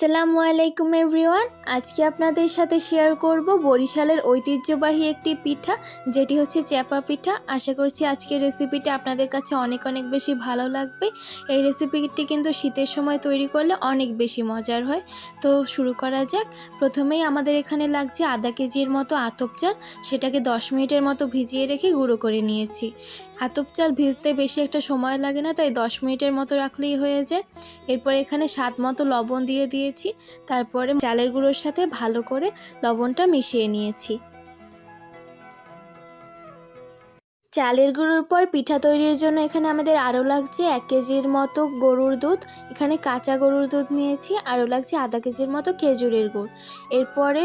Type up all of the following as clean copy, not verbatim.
আসসালামু আলাইকুম এভরিওয়ান। আজকে আপনাদের সাথে শেয়ার করব বরিশালের ঐতিহ্যবাহী একটি পিঠা, যেটি হচ্ছে চ্যাপা পিঠা। আশা করছি আজকের রেসিপিটা আপনাদের কাছে অনেক বেশি ভালো লাগবে। এই রেসিপিটি কিন্তু শীতের সময় তৈরি করলে অনেক বেশি মজার হয়। তো শুরু করা যাক। প্রথমেই আমাদের এখানে লাগছে আধা কেজির মতো আতপ চাল। সেটাকে 10 মিনিটের মতো ভিজিয়ে রেখে গুঁড়ো করে নিয়েছি। আতপ চাল ভিজতে বেশি একটা সময় লাগে না, তাই 10 মিনিটের মতো রাখলেই হয়ে যায়। এরপর এখানে স্বাদ মতো লবণ দিয়ে দিয়েছি। তারপরে চালের গুঁড়োর সাথে ভালো করে লবণটা মিশিয়ে নিয়েছি। চালের গুঁড়োর পর পিঠা তৈরির জন্য এখানে আমাদের আরও লাগছে 1 কেজির মতো গরুর দুধ। এখানে কাঁচা গরুর দুধ নিয়েছি। আরও লাগছে আধা কেজির মতো খেজুরের গুড়। এরপরে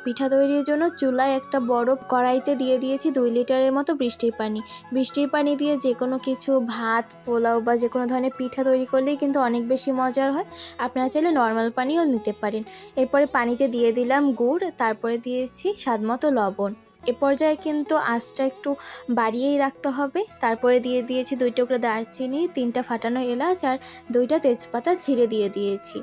পিঠা তৈরির জন্য চুলায় একটা বড় কড়াইতে দিয়ে দিয়েছি 2 লিটারের মতো বৃষ্টির পানি। বৃষ্টির পানি দিয়ে যে কোনো কিছু ভাত, পোলাও বা যে কোনো ধরনের পিঠা তৈরি করলেই কিন্তু অনেক বেশি মজার হয়। আপনারা চাইলে নর্মাল পানিও নিতে পারেন। এরপরে পানিতে দিয়ে দিলাম গুড়, তারপরে দিয়েছি স্বাদ মতো লবণ। এ পর্যায়ে কিন্তু আঁচটা একটু বাড়িয়েই রাখতে হবে। তারপরে দিয়ে দিয়েছি 2 টুকরো দারচিনি, 3টা ফাটানো এলাচ আর 2টা তেজপাতা ছিঁড়ে দিয়ে দিয়েছি।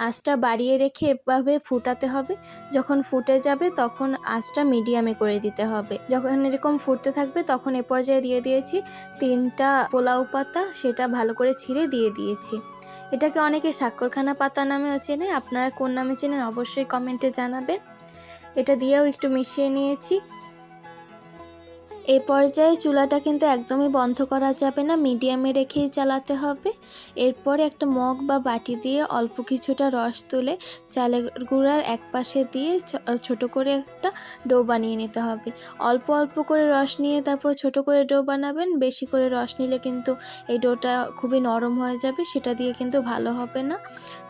আঁচটা বাড়িয়ে রেখে এভাবে ফুটাতে হবে। যখন ফুটে যাবে তখন আঁচটা মিডিয়ামে করে দিতে হবে। যখন এরকম ফুটতে থাকবে তখন এ পর্যায়ে দিয়ে দিয়েছি 3টা পোলাও পাতা, সেটা ভালো করে ছিঁড়ে দিয়ে দিয়েছি। এটাকে অনেকে সাক্করখানা পাতা নামেও চেনে। আপনারা কোন নামে চেনেন অবশ্যই কমেন্টে জানাবেন। এটা দিয়েও একটু মিশিয়ে নিয়েছি। এই পর্যায়ে চুলাটা কিন্তু একদমই বন্ধ করা যাবে না, মিডিয়ামে রেখেই চালাতে হবে। এরপরে একটা মগ বা বাটি দিয়ে অল্প কিছুটা রস তুলে চালের গুঁড়ার এক পাশে দিয়ে ছোট করে একটা ডো বানিয়ে নিতে হবে। অল্প অল্প করে রস নিয়ে তারপর ছোট করে ডো বানাবেন। বেশি করে রস নিলে কিন্তু এই ডোটা খুবই নরম হয়ে যাবে, সেটা দিয়ে কিন্তু ভালো হবে না।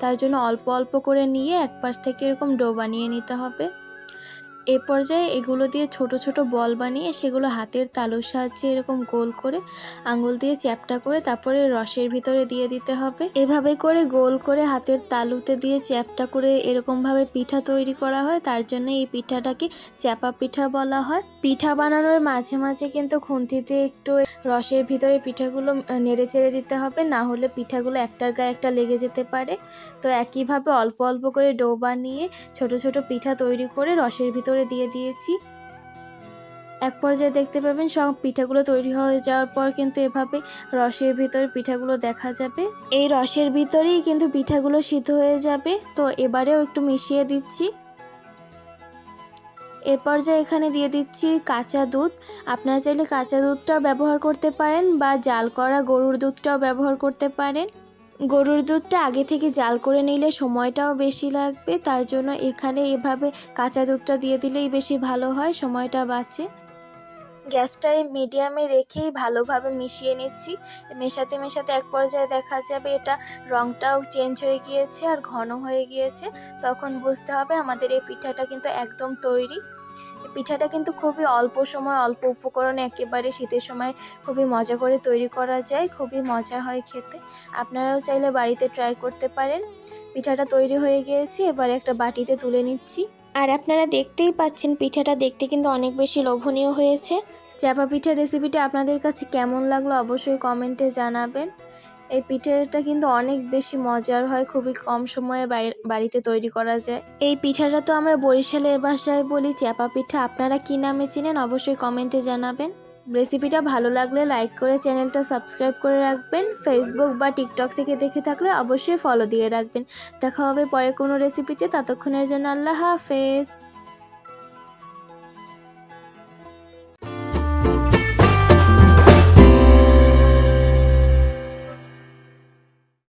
তার জন্য অল্প অল্প করে নিয়ে এক পাশ থেকে এরকম ডো বানিয়ে নিতে হবে। এ পর্যায়ে এগুলো দিয়ে ছোট ছোট বল বানিয়ে সেগুলো হাতের তালুর সাহায্যে এরকম গোল করে আঙুল দিয়ে চ্যাপটা করে তারপরে রসের ভিতরে দিয়ে দিতে হবে। এভাবে করে গোল করে হাতের তালুতে দিয়ে চ্যাপটা করে এরকমভাবে পিঠা তৈরি করা হয়। তার জন্য এই পিঠাটাকে চ্যাপা পিঠা বলা হয়। পিঠা বানানোর মাঝে মাঝে কিন্তু খুন্তিতে একটু রসের ভিতরে পিঠাগুলো নেড়ে চেড়ে দিতে হবে, না হলে পিঠাগুলো একটার গায়ে একটা লেগে যেতে পারে। তো একইভাবে অল্প অল্প করে ডো বানিয়ে ছোট ছোট পিঠা তৈরি করে রসের ভিতরে দিয়ে দিয়েছি। এক পর্যায়ে দেখতে পাবেন সব পিঠাগুলো তৈরি হয়ে যাওয়ার পর কিন্তু এভাবে রসের ভিতরে পিঠাগুলো দেখা যাবে। এই রসের ভিতরেই কিন্তু পিঠাগুলো সিদ্ধ হয়ে যাবে। তো এবারেও একটু মিশিয়ে দিচ্ছি। এ পর্যায়ে এখানে দিয়ে দিচ্ছি কাঁচা দুধ। আপনারা চাইলে কাঁচা দুধটাও ব্যবহার করতে পারেন বা জাল করা গরুর দুধটাও ব্যবহার করতে পারেন। গরুর দুধটা আগে থেকে জাল করে নিলে সময়টাও বেশি লাগবে, তার জন্য এখানে এভাবে কাঁচা দুধটা দিয়ে দিলেই বেশি ভালো হয়, সময়টা বাঁচে। গ্যাসটায় মিডিয়ামে রেখেই ভালোভাবে মিশিয়ে নিচ্ছি। মেশাতে মেশাতে এক পর্যায়ে দেখা যাবে এটা রঙটাও চেঞ্জ হয়ে গিয়েছে আর ঘন হয়ে গিয়েছে। তখন বুঝতে হবে আমাদের এই পিঠাটা কিন্তু একদম তৈরি। পিঠাটা কিন্তু খুবই অল্প সময় অল্প উপকরণে একেবারে শীতের সময় খুবই মজা করে তৈরি করা যায়, খুবই মজা হয় খেতে। আপনারাও চাইলে বাড়িতে ট্রাই করতে পারেন। পিঠাটা তৈরি হয়ে গিয়েছে, এবারে একটা বাটিতে তুলে নিচ্ছি। আর আপনারা দেখতেই পাচ্ছেন পিঠাটা দেখতে কিন্তু অনেক বেশি লোভনীয় হয়েছে। চাপা পিঠার রেসিপিটা আপনাদের কাছে কেমন লাগলো অবশ্যই কমেন্টে জানাবেন। এই পিঠাটা কিন্তু অনেক বেশি মজার হয়, খুবই কম সময়ে বাড়িতে তৈরি করা যায়। এই পিঠাটা তো আমরা বরিশালের ভাষায় বলি চ্যাপা পিঠা। আপনারা কি নামে চিনেন অবশ্যই কমেন্টে জানাবেন। রেসিপিটা ভালো লাগলে লাইক করে চ্যানেলটা সাবস্ক্রাইব করে রাখবেন। ফেসবুক বা টিকটক থেকে দেখে থাকলে অবশ্যই ফলো দিয়ে রাখবেন। দেখা হবে পরে কোনো রেসিপিতে, ততক্ষণের জন্য আল্লাহ হাফেজ।